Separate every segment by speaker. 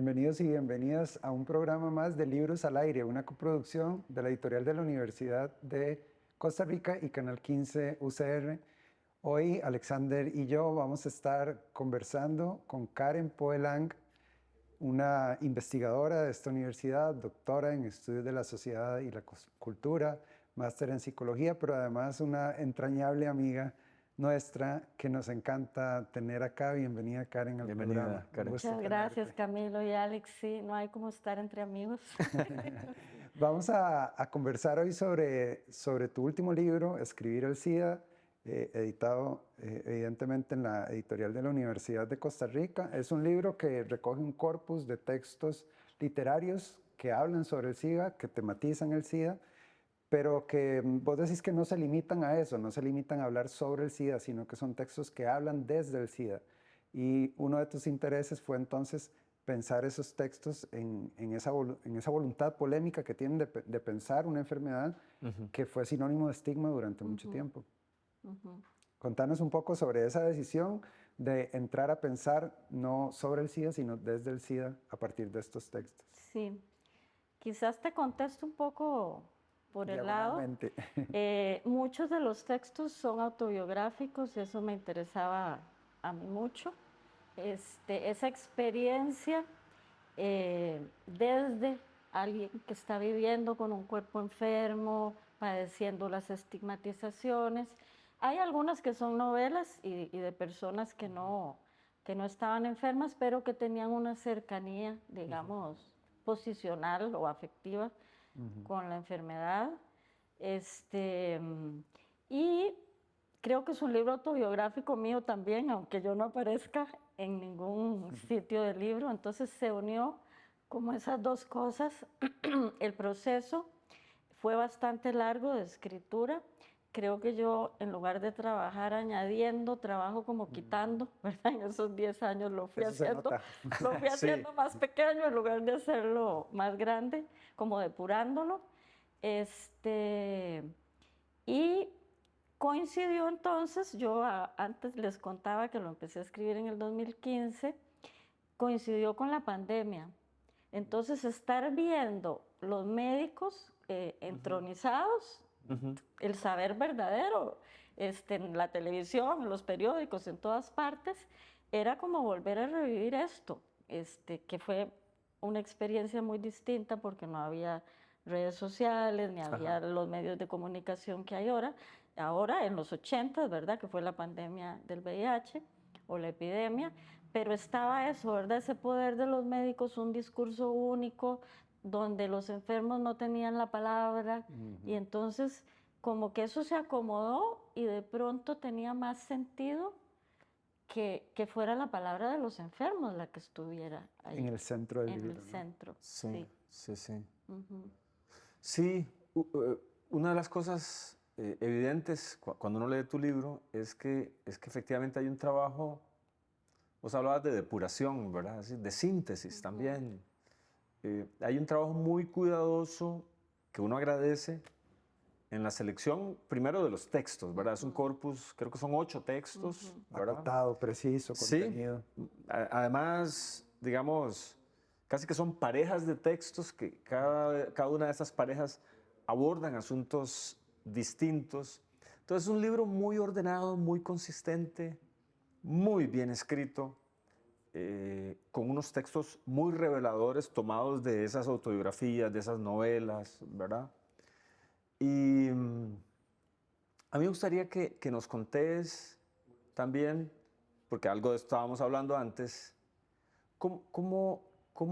Speaker 1: Bienvenidos y bienvenidas a un programa más de Libros al Aire, una coproducción de la editorial de la Universidad de Costa Rica y Canal 15 UCR. Hoy Alexander y yo vamos a estar conversando con Karen Poelang, una investigadora de esta universidad, doctora en estudios de la sociedad y la cultura, máster en psicología, pero además una entrañable amiga nuestra que nos encanta tener acá. Bienvenida, Karen, al programa.
Speaker 2: Bienvenida, Karen.
Speaker 3: Muchas gracias, Camilo y Alex. Sí, no hay como estar entre amigos.
Speaker 1: Vamos a conversar hoy sobre tu último libro, Escribir el SIDA, editado evidentemente en la editorial de la Universidad de Costa Rica. Es un libro que recoge un corpus de textos literarios que hablan sobre el SIDA, que tematizan el SIDA, pero que vos decís que no se limitan a eso, no se limitan a hablar sobre el SIDA, sino que son textos que hablan desde el SIDA. Y uno de tus intereses fue entonces pensar esos textos en esa voluntad polémica que tienen de pensar una enfermedad que fue sinónimo de estigma durante mucho tiempo. Contanos un poco sobre esa decisión de entrar a pensar no sobre el SIDA, sino desde el SIDA a partir de estos textos.
Speaker 3: Sí, quizás te contesto un poco por el lado. Muchos de los textos son autobiográficos y eso me interesaba a mí mucho. Esa experiencia desde alguien que está viviendo con un cuerpo enfermo, padeciendo las estigmatizaciones. Hay algunas que son novelas y de personas que no estaban enfermas, pero que tenían una cercanía, digamos, posicional o afectiva con la enfermedad. Y creo que es un libro autobiográfico mío también, aunque yo no aparezca en ningún sitio del libro. Entonces se unió como esas dos cosas. El proceso fue bastante largo de escritura. Creo que yo, en lugar de trabajar añadiendo, trabajo como quitando, ¿verdad? En esos 10 años lo fui haciendo
Speaker 2: Sí.
Speaker 3: más pequeño en lugar de hacerlo más grande, como depurándolo. Y coincidió entonces, yo antes les contaba que lo empecé a escribir en el 2015, coincidió con la pandemia. Entonces, estar viendo los médicos entronizados, el saber verdadero, en la televisión, en los periódicos, en todas partes, era como volver a revivir esto, que fue una experiencia muy distinta porque no había redes sociales, ni había los medios de comunicación que hay ahora. Ahora, en los 80, ¿verdad? Que fue la pandemia del VIH o la epidemia, pero estaba eso, ¿verdad? Ese poder de los médicos, un discurso único, donde los enfermos no tenían la palabra, y entonces como que eso se acomodó y de pronto tenía más sentido que fuera la palabra de los enfermos la que estuviera ahí.
Speaker 1: En el centro del
Speaker 3: en
Speaker 1: libro,
Speaker 3: el
Speaker 1: ¿no?
Speaker 3: centro,
Speaker 2: Sí,
Speaker 3: sí.
Speaker 2: sí, sí. Sí, una de las cosas evidentes cuando uno lee tu libro es que efectivamente hay un trabajo, vos hablabas de depuración, ¿verdad? Así, de síntesis también. Hay un trabajo muy cuidadoso que uno agradece en la selección, primero de los textos, ¿verdad? Es un corpus, creo que son 8 textos, ¿verdad?
Speaker 1: Acotado, preciso,
Speaker 2: Sí,
Speaker 1: contenido.
Speaker 2: además, digamos, casi que son parejas de textos que cada una de esas parejas abordan asuntos distintos. Entonces es un libro muy ordenado, muy consistente, muy bien escrito, con unos textos muy reveladores tomados de esas autobiografías, de esas novelas, ¿verdad? Y a mí me gustaría que nos contés también, porque algo de esto estábamos hablando antes, ¿cómo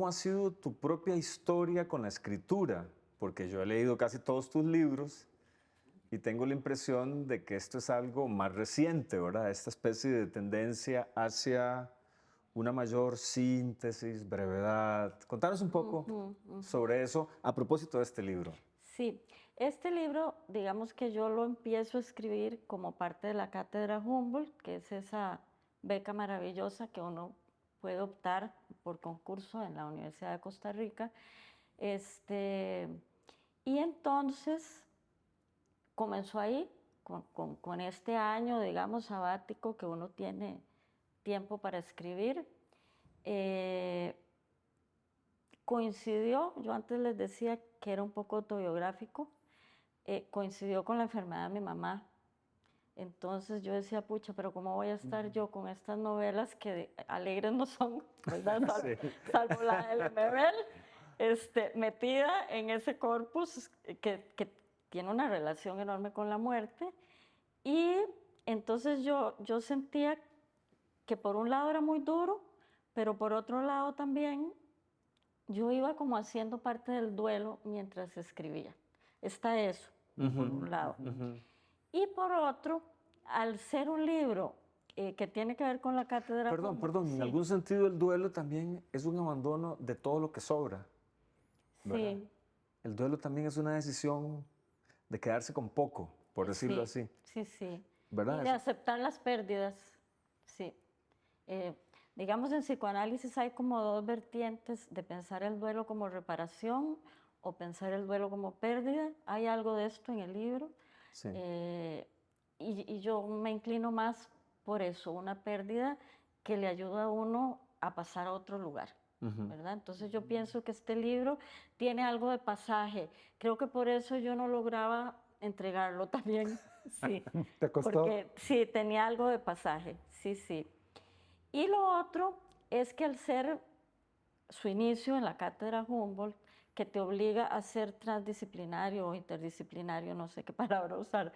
Speaker 2: ha sido tu propia historia con la escritura? Porque yo he leído casi todos tus libros y tengo la impresión de que esto es algo más reciente, ¿verdad? Esta especie de tendencia hacia una mayor síntesis, brevedad. Contanos un poco sobre eso a propósito de este libro.
Speaker 3: Sí, este libro, digamos que yo lo empiezo a escribir como parte de la Cátedra Humboldt, que es esa beca maravillosa que uno puede optar por concurso en la Universidad de Costa Rica. Y entonces comenzó ahí, con este año, digamos, sabático, que uno tiene tiempo para escribir. coincidió, yo antes les decía que era un poco autobiográfico, coincidió con la enfermedad de mi mamá. Entonces yo decía, pucha, pero ¿cómo voy a estar yo con estas novelas que alegres no son, ¿verdad? Salvo la del Lemebel, metida en ese corpus que tiene una relación enorme con la muerte. Y entonces yo sentía que por un lado era muy duro, pero por otro lado también yo iba como haciendo parte del duelo mientras escribía. Está eso, por un lado. Y por otro, al ser un libro que tiene que ver con la cátedra...
Speaker 2: Perdón, en
Speaker 3: sí,
Speaker 2: algún sentido el duelo también es un abandono de todo lo que sobra, ¿verdad?
Speaker 3: sí,
Speaker 2: El duelo también es una decisión de quedarse con poco, por decirlo
Speaker 3: sí,
Speaker 2: así,
Speaker 3: sí, sí.
Speaker 2: ¿verdad?
Speaker 3: Y de aceptar las pérdidas, sí. Eh, digamos, en psicoanálisis hay como dos vertientes de pensar el duelo como reparación o pensar el duelo como pérdida. Hay algo de esto en el libro.
Speaker 2: Sí.
Speaker 3: Y yo me inclino más por eso, una pérdida que le ayuda a uno a pasar a otro lugar, ¿verdad? Entonces yo pienso que este libro tiene algo de pasaje. Creo que por eso yo no lograba entregarlo también, sí,
Speaker 1: ¿Te costó?
Speaker 3: porque sí, tenía algo de pasaje, sí, sí. Y lo otro es que al ser su inicio en la cátedra Humboldt, que te obliga a ser transdisciplinario o interdisciplinario, no sé qué palabra usar,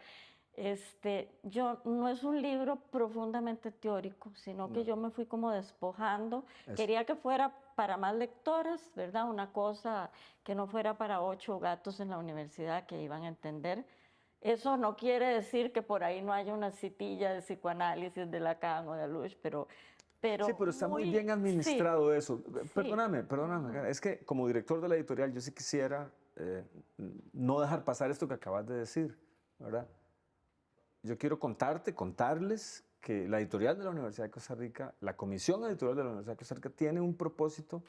Speaker 3: yo no es un libro profundamente teórico, sino que yo me fui como despojando. Quería que fuera para más lectores, ¿verdad? Una cosa que no fuera para 8 gatos en la universidad que iban a entender. Eso no quiere decir que por ahí no haya una citilla de psicoanálisis de Lacan o de Luch,
Speaker 2: Sí,
Speaker 3: pero
Speaker 2: pero está muy
Speaker 3: muy,
Speaker 2: bien
Speaker 3: sí,
Speaker 2: administrado eso.
Speaker 3: sí.
Speaker 2: Perdóname, es que como director de la editorial yo sí quisiera no dejar pasar esto que acabas de decir, ¿verdad? Yo quiero contarles que la editorial de la Universidad de Costa Rica, la comisión editorial de la Universidad de Costa Rica tiene un propósito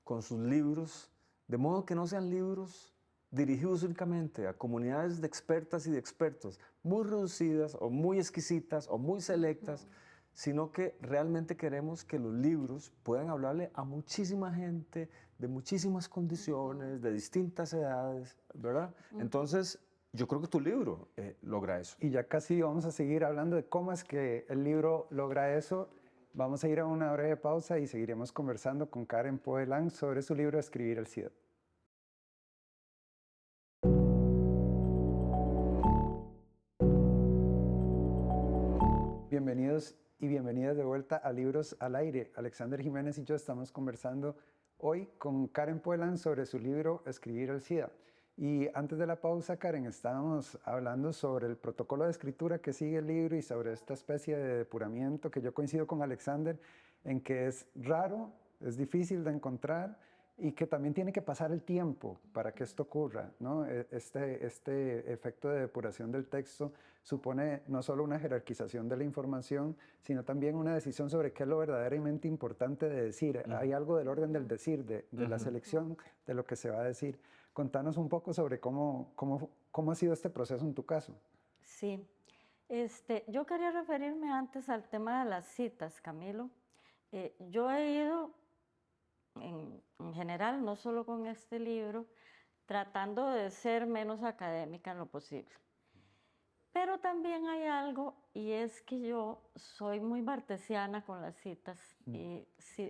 Speaker 2: con sus libros, de modo que no sean libros dirigidos únicamente a comunidades de expertas y de expertos, muy reducidas o muy exquisitas o muy selectas, sino que realmente queremos que los libros puedan hablarle a muchísima gente, de muchísimas condiciones, de distintas edades, ¿verdad? Entonces, yo creo que tu libro logra eso.
Speaker 1: Y ya casi vamos a seguir hablando de cómo es que el libro logra eso. Vamos a ir a una breve pausa y seguiremos conversando con Karen Poelán sobre su libro Escribir el SIDA. Bienvenidos y bienvenidas de vuelta a Libros al Aire. Alexander Jiménez y yo estamos conversando hoy con Karen Poelán sobre su libro Escribir el SIDA. Y antes de la pausa, Karen, estábamos hablando sobre el protocolo de escritura que sigue el libro y sobre esta especie de depuramiento que yo coincido con Alexander en que es raro, es difícil de encontrar y que también tiene que pasar el tiempo para que esto ocurra, ¿no? Este efecto de depuración del texto supone no solo una jerarquización de la información, sino también una decisión sobre qué es lo verdaderamente importante de decir. Hay algo del orden del decir, de la selección de lo que se va a decir. Contanos un poco sobre cómo ha sido este proceso en tu caso.
Speaker 3: Sí, yo quería referirme antes al tema de las citas, Camilo. Yo he ido, en general, no solo con este libro, tratando de ser menos académica en lo posible. Pero también hay algo, y es que yo soy muy bartesiana con las citas. Y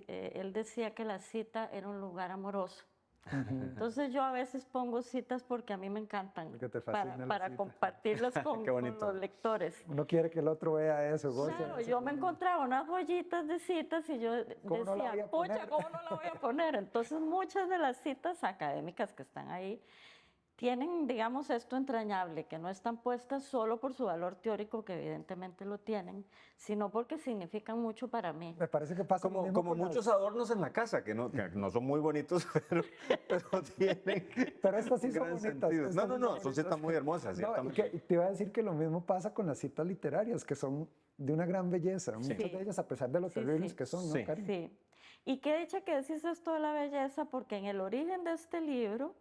Speaker 3: él decía que la cita era un lugar amoroso. Entonces yo a veces pongo citas porque a mí me encantan,
Speaker 1: Porque te fascina la
Speaker 3: para
Speaker 1: cita.
Speaker 3: compartirlas
Speaker 2: Qué
Speaker 3: con
Speaker 2: bonito.
Speaker 3: los lectores.
Speaker 1: Uno quiere que el otro vea eso, goce.
Speaker 3: Claro, yo me encontraba unas joyitas de citas y yo
Speaker 1: ¿Cómo no la voy
Speaker 3: decía,
Speaker 1: a poner?
Speaker 3: pucha, ¿cómo no la voy a poner? Entonces muchas de las citas académicas que están ahí tienen, digamos, esto entrañable, que no están puestas solo por su valor teórico, que evidentemente lo tienen, sino porque significan mucho para mí.
Speaker 1: Me parece que pasa lo mismo
Speaker 2: Como
Speaker 1: con
Speaker 2: muchos adornos en la casa, que no son muy bonitos, pero tienen
Speaker 1: Pero estas sí
Speaker 2: un
Speaker 1: son
Speaker 2: gran
Speaker 1: bonitas.
Speaker 2: sentido.
Speaker 1: estas sí
Speaker 2: Son citas muy hermosas,
Speaker 1: No, y
Speaker 2: ciertamente.
Speaker 1: te iba a decir que lo mismo pasa con las citas literarias, que son de una gran belleza. Muchas de ellas, a pesar de lo
Speaker 3: Sí,
Speaker 1: terribles
Speaker 3: sí.
Speaker 1: que son, ¿no,
Speaker 2: Sí.
Speaker 1: Karen?
Speaker 3: Sí. Y qué dicha que decís esto de la belleza, porque en el origen de este libro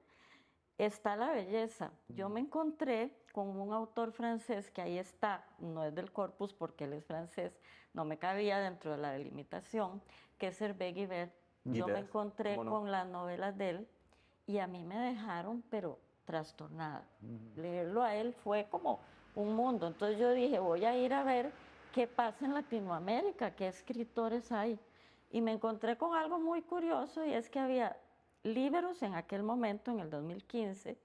Speaker 3: está la belleza. Yo me encontré con un autor francés que ahí está, no es del corpus porque él es francés, no me cabía dentro de la delimitación, que es Hervé Guibert. yo me
Speaker 2: Ideas,
Speaker 3: encontré
Speaker 2: ¿cómo no?
Speaker 3: con las novelas de él y a mí me dejaron, pero trastornada. Leerlo a él fue como un mundo. Entonces yo dije, voy a ir a ver qué pasa en Latinoamérica, qué escritores hay. Y me encontré con algo muy curioso y es que había libros en aquel momento, en el 2015,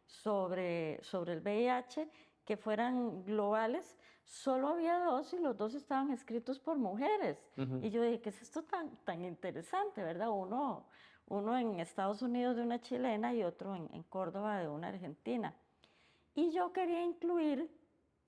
Speaker 3: sobre el VIH que fueran globales. Solo había dos y los dos estaban escritos por mujeres. Y yo dije, ¿qué es esto tan interesante, verdad? Uno en Estados Unidos de una chilena y otro en Córdoba de una argentina. Y yo quería incluir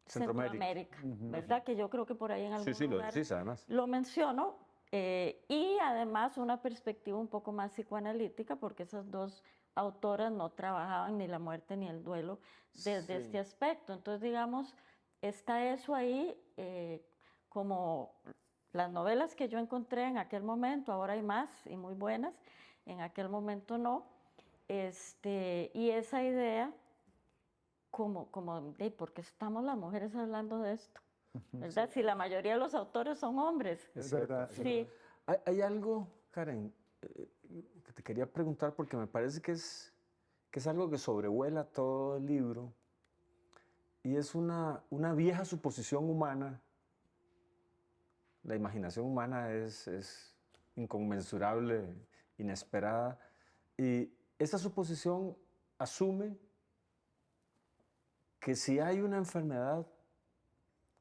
Speaker 2: Centroamérica.
Speaker 3: Centroamérica, ¿verdad? Que yo creo que por ahí en algún
Speaker 2: Sí, lo
Speaker 3: lugar
Speaker 2: decís además.
Speaker 3: lo menciono. Y además una perspectiva un poco más psicoanalítica, porque esas dos autoras no trabajaban ni la muerte ni el duelo desde este aspecto. Entonces, digamos, está eso ahí como las novelas que yo encontré en aquel momento, ahora hay más y muy buenas, en aquel momento no. Y esa idea de por qué estamos las mujeres hablando de esto, ¿verdad? Si la mayoría de los autores son hombres.
Speaker 1: Es verdad.
Speaker 3: Sí,
Speaker 2: Hay algo, Karen, que te quería preguntar porque me parece que es algo que sobrevuela todo el libro y es una vieja suposición humana. La imaginación humana es inconmensurable, inesperada, y esa suposición asume que si hay una enfermedad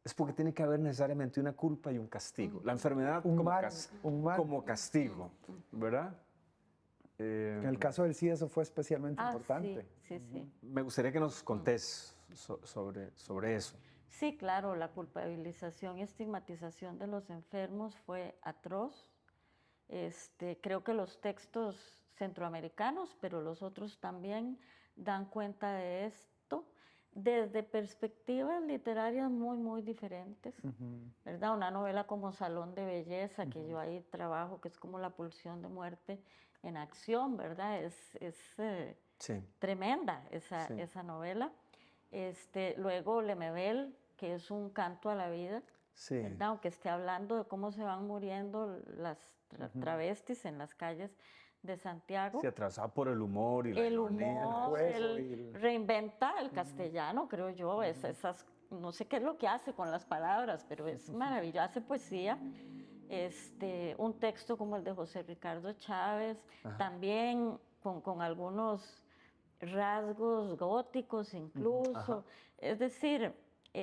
Speaker 2: es porque tiene que haber necesariamente una culpa y un castigo. La enfermedad
Speaker 1: Un
Speaker 2: como,
Speaker 1: mal, un mal.
Speaker 2: como castigo, ¿verdad?
Speaker 1: En el caso del SIDA eso fue especialmente importante.
Speaker 3: Sí.
Speaker 2: Me gustaría que nos contés sobre eso.
Speaker 3: Sí, claro, la culpabilización y estigmatización de los enfermos fue atroz. Creo que los textos centroamericanos, pero los otros también, dan cuenta de esto desde perspectivas literarias muy diferentes, ¿verdad? Una novela como Salón de Belleza, que yo ahí trabajo, que es como la pulsión de muerte en acción, ¿verdad?
Speaker 2: Sí.
Speaker 3: Tremenda
Speaker 2: Sí.
Speaker 3: esa novela. Luego Lemebel, que es un canto a la vida,
Speaker 2: Sí.
Speaker 3: ¿verdad? Aunque esté hablando de cómo se van muriendo las travestis en las calles de Santiago.
Speaker 2: Se atravesaba por el humor y la
Speaker 3: El
Speaker 2: ironía.
Speaker 3: humor,
Speaker 1: juego
Speaker 3: él reinventa el castellano, creo yo, no sé qué es lo que hace con las palabras, pero es maravilloso, hace poesía. Un texto como el de José Ricardo Chávez, también con algunos rasgos góticos incluso. Es decir,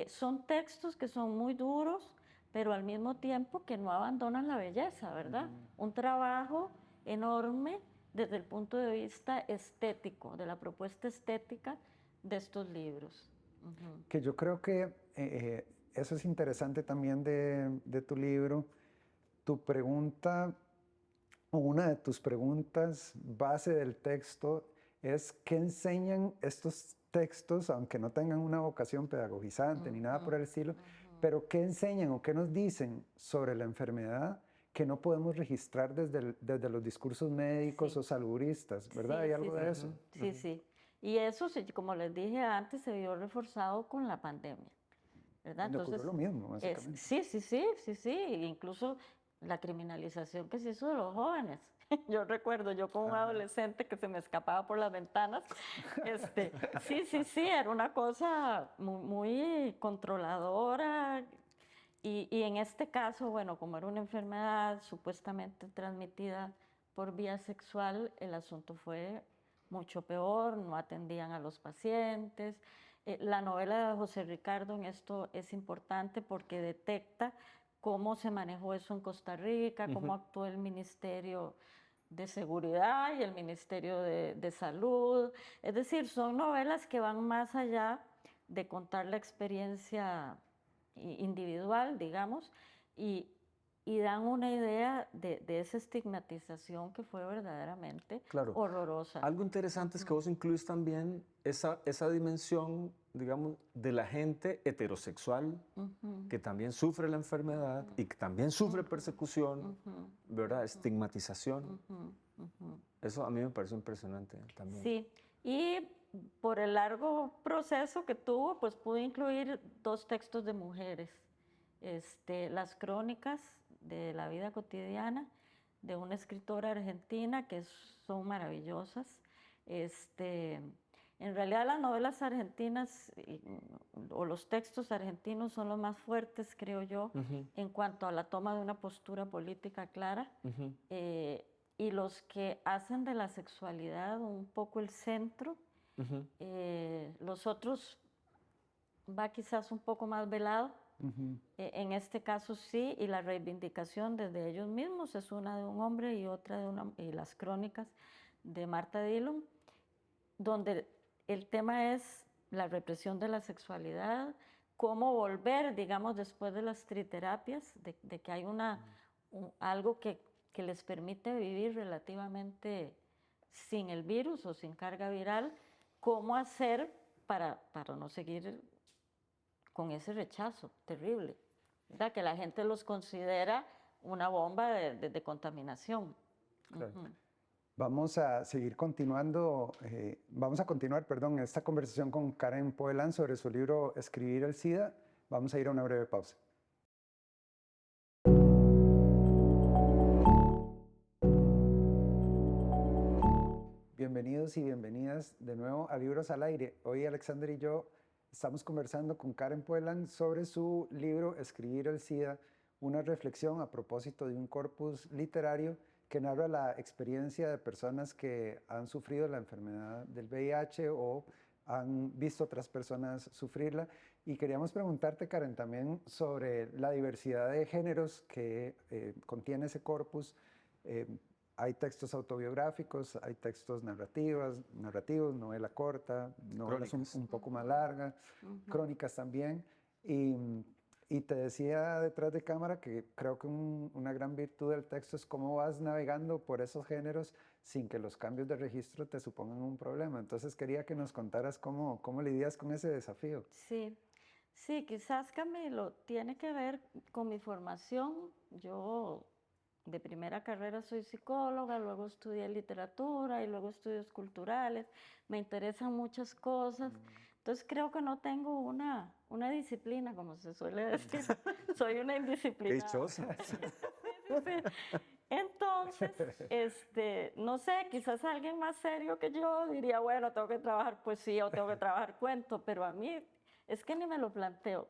Speaker 3: son textos que son muy duros, pero al mismo tiempo que no abandonan la belleza, ¿verdad? Un trabajo enorme desde el punto de vista estético, de la propuesta estética de estos libros.
Speaker 1: Que yo creo que eso es interesante también de tu libro. Tu pregunta, o una de tus preguntas base del texto es ¿qué enseñan estos textos, aunque no tengan una vocación pedagogizante ni nada por el estilo, pero qué enseñan o qué nos dicen sobre la enfermedad que no podemos registrar desde los discursos médicos
Speaker 3: Sí.
Speaker 1: o saludistas, ¿verdad?
Speaker 3: Sí,
Speaker 1: ¿Hay
Speaker 3: sí,
Speaker 1: algo de eso?
Speaker 3: Sí. Y eso, como les dije antes, se vio reforzado con la pandemia, ¿verdad?
Speaker 1: Le ocurrió lo mismo, básicamente.
Speaker 3: Sí. Incluso la criminalización que se hizo de los jóvenes. Yo recuerdo, yo como un adolescente que se me escapaba por las ventanas. Sí, era una cosa muy controladora. Y en este caso, bueno, como era una enfermedad supuestamente transmitida por vía sexual, el asunto fue mucho peor, no atendían a los pacientes. La novela de José Ricardo en esto es importante porque detecta cómo se manejó eso en Costa Rica, cómo actuó el Ministerio de Seguridad y el Ministerio de Salud. Es decir, son novelas que van más allá de contar la experiencia individual, digamos, y dan una idea de esa estigmatización que fue verdaderamente
Speaker 2: Claro.
Speaker 3: horrorosa.
Speaker 2: Algo interesante es que vos incluís también esa dimensión, digamos, de la gente heterosexual que también sufre la enfermedad y que también sufre persecución, ¿verdad? Estigmatización. Eso a mí me parece impresionante también.
Speaker 3: Sí, y por el largo proceso que tuvo, pues pude incluir 2 textos de mujeres. Las crónicas de la vida cotidiana de una escritora argentina que son maravillosas. En realidad las novelas argentinas o los textos argentinos son los más fuertes, creo yo, en cuanto a la toma de una postura política clara. Y los que hacen de la sexualidad un poco el centro. Los otros va quizás un poco más velado. En este caso sí, y la reivindicación desde ellos mismos es una de un hombre y otra de una, y las crónicas de Marta Dillon, donde el tema es la represión de la sexualidad, cómo volver, digamos, después de las triterapias, de que hay algo que les permite vivir relativamente sin el virus o sin carga viral, cómo hacer para no seguir con ese rechazo terrible, ¿verdad? Que la gente los considera una bomba de contaminación.
Speaker 2: Claro.
Speaker 1: Vamos a seguir continuando, vamos a continuar, perdón, esta conversación con Karen Poelán sobre su libro Escribir el SIDA. Vamos a ir a una breve pausa. Bienvenidos y bienvenidas de nuevo a Libros al Aire. Hoy Alexander y yo estamos conversando con Karen Poelán sobre su libro Escribir el SIDA, una reflexión a propósito de un corpus literario que narra la experiencia de personas que han sufrido la enfermedad del VIH o han visto otras personas sufrirla. Y queríamos preguntarte, Karen, también sobre la diversidad de géneros que contiene ese corpus. Hay textos autobiográficos, hay textos narrativos, novela corta, novelas un poco más largas, crónicas también. Y te decía detrás de cámara que creo que una gran virtud del texto es cómo vas navegando por esos géneros sin que los cambios de registro te supongan un problema. Entonces quería que nos contaras cómo lidias con ese desafío.
Speaker 3: Sí, quizás, Camilo, tiene que ver con mi formación. Yo de primera carrera soy psicóloga, luego estudié literatura y luego estudios culturales. Me interesan muchas cosas. Entonces creo que no tengo una disciplina, como se suele decir. Soy una indisciplinada.
Speaker 2: Dichosa.
Speaker 3: Sí. Entonces, no sé, quizás alguien más serio que yo diría, bueno, tengo que trabajar poesía o tengo que trabajar cuento, pero a mí es que ni me lo planteo.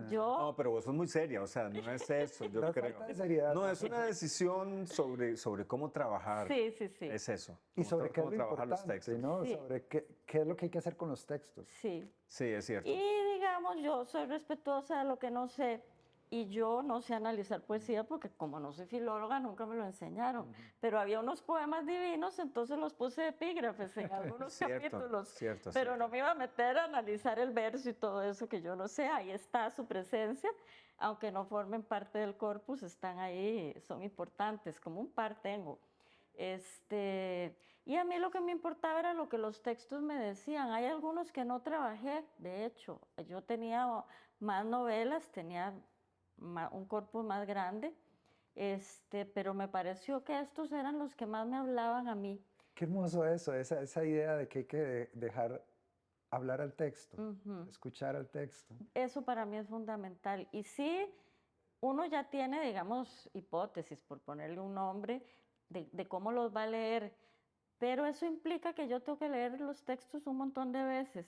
Speaker 2: No, pero vos sos muy seria, o sea, no es eso, yo
Speaker 1: No,
Speaker 2: creo.
Speaker 1: falta de seriedad.
Speaker 2: No, es una decisión sobre cómo trabajar.
Speaker 3: Sí.
Speaker 2: Es eso.
Speaker 1: Y sobre qué es
Speaker 2: cómo
Speaker 1: lo
Speaker 2: trabajar los
Speaker 1: importante,
Speaker 2: textos.
Speaker 1: ¿no?
Speaker 3: Sí.
Speaker 1: Sobre qué es lo que hay que hacer con los textos.
Speaker 3: Sí.
Speaker 2: Sí, es cierto.
Speaker 3: Y digamos, yo soy respetuosa de lo que no sé. Y yo no sé analizar poesía porque como no soy filóloga nunca me lo enseñaron. Pero había unos poemas divinos, entonces los puse de epígrafes en algunos capítulos. Pero no me iba a meter a analizar el verso y todo eso que yo no sé. Ahí está su presencia, aunque no formen parte del corpus, están ahí, son importantes, como un par tengo. Y a mí lo que me importaba era lo que los textos me decían. Hay algunos que no trabajé, de hecho. Yo tenía más novelas, tenía un corpus más grande, pero me pareció que estos eran los que más me hablaban a mí.
Speaker 1: Qué hermoso eso, esa idea de que hay que dejar hablar al texto, escuchar al texto.
Speaker 3: Eso para mí es fundamental. Y sí, uno ya tiene, digamos, hipótesis, por ponerle un nombre, de cómo los va a leer, pero eso implica que yo tengo que leer los textos un montón de veces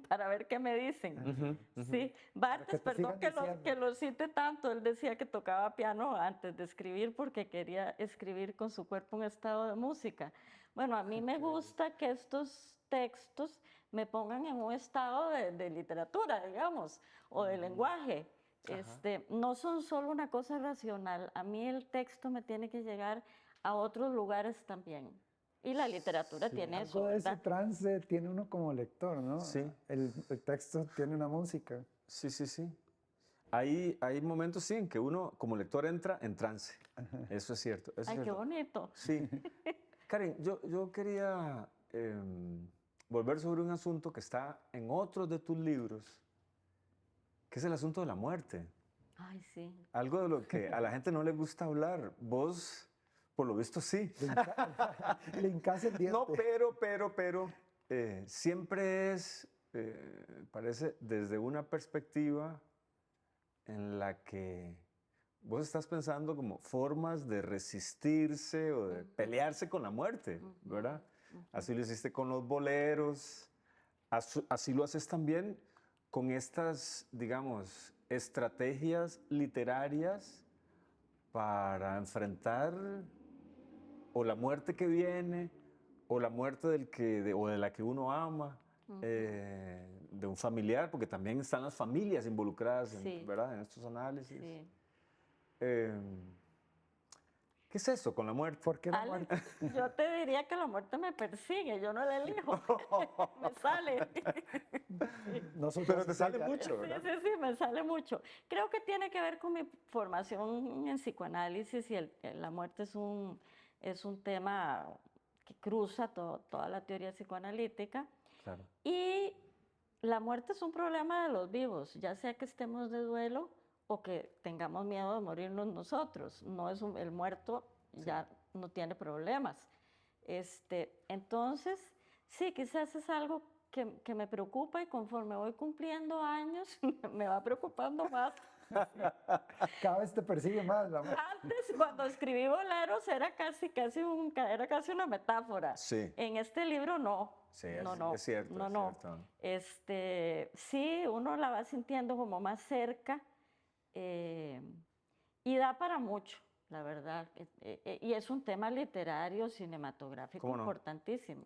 Speaker 3: para ver qué me dicen. Sí, Barthes, perdón que lo cite tanto, él decía que tocaba piano antes de escribir porque quería escribir con su cuerpo en estado de música. Bueno, a mí me gusta que estos textos me pongan en un estado de literatura, digamos, o de lenguaje. No son solo una cosa racional, a mí el texto me tiene que llegar a otros lugares también. Y la literatura tiene
Speaker 1: algo
Speaker 3: eso,
Speaker 1: de ese
Speaker 3: ¿verdad?
Speaker 1: trance tiene uno como lector, ¿no?
Speaker 2: Sí.
Speaker 1: El texto tiene una música.
Speaker 2: Sí. Hay momentos, sí, en que uno como lector entra en trance. Eso es cierto.
Speaker 3: Ay, qué bonito.
Speaker 2: Sí. Karen, yo quería volver sobre un asunto que está en otros de tus libros, que es el asunto de la muerte.
Speaker 3: Ay, sí.
Speaker 2: Algo de lo que a la gente no le gusta hablar. Vos, por lo visto, sí.
Speaker 1: Le hincas el diente.
Speaker 2: No, pero, siempre es, parece, desde una perspectiva en la que vos estás pensando como formas de resistirse o de pelearse con la muerte, ¿verdad? Así lo hiciste con los boleros, así lo haces también con estas, digamos, estrategias literarias para enfrentar o la muerte que viene, o la muerte o de la que uno ama, de un familiar, porque también están las familias involucradas
Speaker 3: Sí.
Speaker 2: ¿verdad? En estos análisis.
Speaker 3: Sí.
Speaker 2: ¿Qué es eso con la muerte?
Speaker 1: ¿Por qué la
Speaker 3: Alex,
Speaker 1: muerte?
Speaker 3: yo te diría que la muerte me persigue, yo no la elijo, me sale.
Speaker 1: Nosotros
Speaker 2: Pero te
Speaker 1: es
Speaker 2: sale
Speaker 1: ella.
Speaker 2: mucho,
Speaker 3: Sí,
Speaker 2: ¿verdad?
Speaker 3: sí, sí, me sale mucho. Creo que tiene que ver con mi formación en psicoanálisis y la muerte es un tema que cruza toda la teoría psicoanalítica.
Speaker 2: Claro.
Speaker 3: Y la muerte es un problema de los vivos, ya sea que estemos de duelo o que tengamos miedo de morirnos nosotros. No es el muerto ya no tiene problemas. Entonces, sí, quizás es algo que me preocupa y conforme voy cumpliendo años me va preocupando más.
Speaker 1: Cada vez te persigue más la muerte.
Speaker 3: Antes, cuando escribí boleros, era era casi una metáfora.
Speaker 2: Sí.
Speaker 3: En este libro no.
Speaker 2: Sí,
Speaker 3: No,
Speaker 2: es cierto.
Speaker 3: no,
Speaker 2: Es
Speaker 3: no.
Speaker 2: cierto.
Speaker 3: Sí, uno la va sintiendo como más cerca y da para mucho, la verdad. Y es un tema literario, cinematográfico
Speaker 2: ¿Cómo no?
Speaker 3: importantísimo.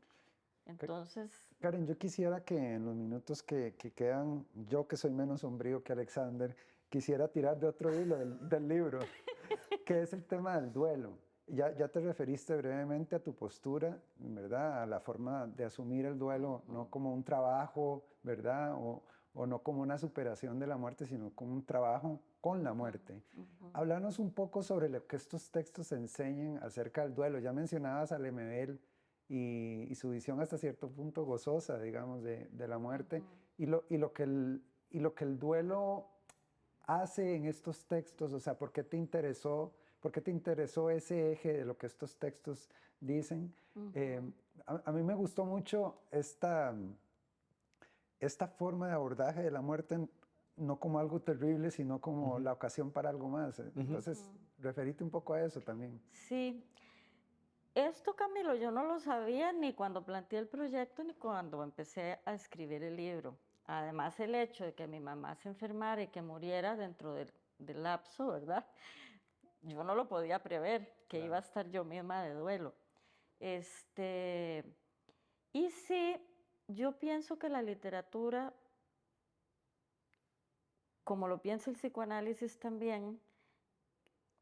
Speaker 3: Entonces,
Speaker 1: Karen, yo quisiera que en los minutos que quedan, yo que soy menos sombrío que Alexander, quisiera tirar de otro hilo del libro, que es el tema del duelo. Ya te referiste brevemente a tu postura, ¿verdad? A la forma de asumir el duelo, no como un trabajo, ¿verdad? O no como una superación de la muerte, sino como un trabajo con la muerte. Háblanos un poco sobre lo que estos textos enseñan acerca del duelo. Ya mencionabas a Lemebel y su visión hasta cierto punto gozosa, digamos, de la muerte, y lo que el duelo hace en estos textos, o sea, ¿por qué te interesó ese eje de lo que estos textos dicen? A mí me gustó mucho esta forma de abordaje de la muerte, no como algo terrible, sino como la ocasión para algo más. Entonces, referite un poco a eso también.
Speaker 3: sí. Esto, Camilo, yo no lo sabía ni cuando planteé el proyecto ni cuando empecé a escribir el libro. Además, el hecho de que mi mamá se enfermara y que muriera dentro del lapso, ¿verdad? Yo no lo podía prever, que iba a estar yo misma de duelo. Y sí, yo pienso que la literatura, como lo piensa el psicoanálisis también,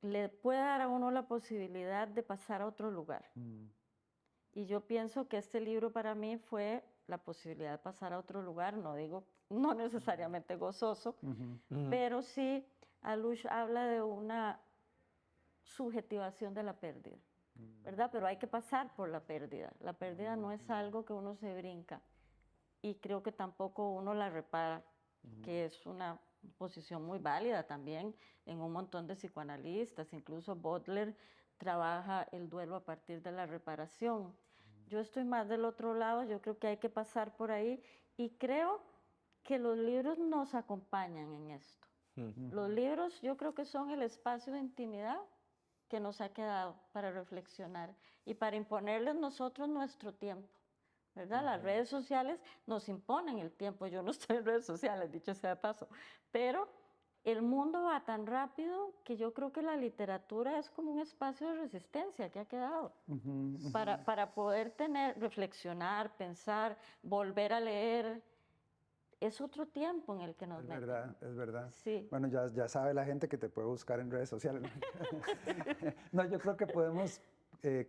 Speaker 3: le puede dar a uno la posibilidad de pasar a otro lugar. Y yo pienso que este libro para mí fue la posibilidad de pasar a otro lugar, no digo, no necesariamente gozoso, pero sí, Alush habla de una subjetivación de la pérdida, ¿verdad? Pero hay que pasar por la pérdida. La pérdida no es algo que uno se brinca y creo que tampoco uno la repara, que es una posición muy válida también en un montón de psicoanalistas, incluso Butler trabaja el duelo a partir de la reparación. Yo estoy más del otro lado, yo creo que hay que pasar por ahí y creo que los libros nos acompañan en esto. Los libros yo creo que son el espacio de intimidad que nos ha quedado para reflexionar y para imponerles nosotros nuestro tiempo, ¿verdad? Las redes sociales nos imponen el tiempo. Yo no estoy en redes sociales, dicho sea de paso, pero el mundo va tan rápido que yo creo que la literatura es como un espacio de resistencia que ha quedado para poder reflexionar, pensar, volver a leer. Es otro tiempo en el que nos
Speaker 1: Es
Speaker 3: metemos.
Speaker 1: verdad, es verdad.
Speaker 3: Sí.
Speaker 1: Bueno, ya sabe la gente que te puede buscar en redes sociales. No, yo creo que podemos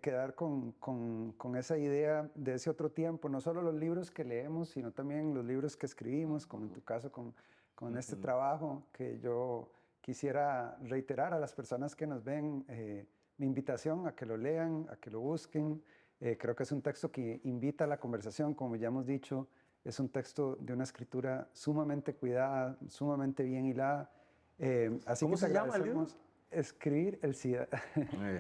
Speaker 1: quedar con esa idea de ese otro tiempo, no solo los libros que leemos, sino también los libros que escribimos, como en tu caso con este trabajo, que yo quisiera reiterar a las personas que nos ven mi invitación a que lo lean, a que lo busquen. Creo que es un texto que invita a la conversación, como ya hemos dicho. Es un texto de una escritura sumamente cuidada, sumamente bien hilada. Así
Speaker 2: ¿Cómo
Speaker 1: que te
Speaker 2: se llama el libro?
Speaker 1: agradecemos. Escribir el SIDA.
Speaker 2: Muy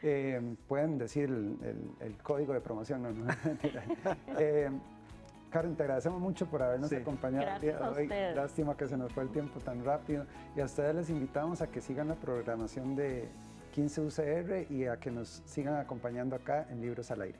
Speaker 2: bien.
Speaker 1: Pueden decir el código de promoción, no, mentira. Karen, te agradecemos mucho por habernos
Speaker 2: Sí.
Speaker 1: acompañado el
Speaker 3: Gracias
Speaker 1: día
Speaker 3: a
Speaker 1: de hoy.
Speaker 3: ustedes.
Speaker 1: Lástima que se nos fue el tiempo tan rápido. Y a ustedes les invitamos a que sigan la programación de 15 UCR y a que nos sigan acompañando acá en Libros al Aire.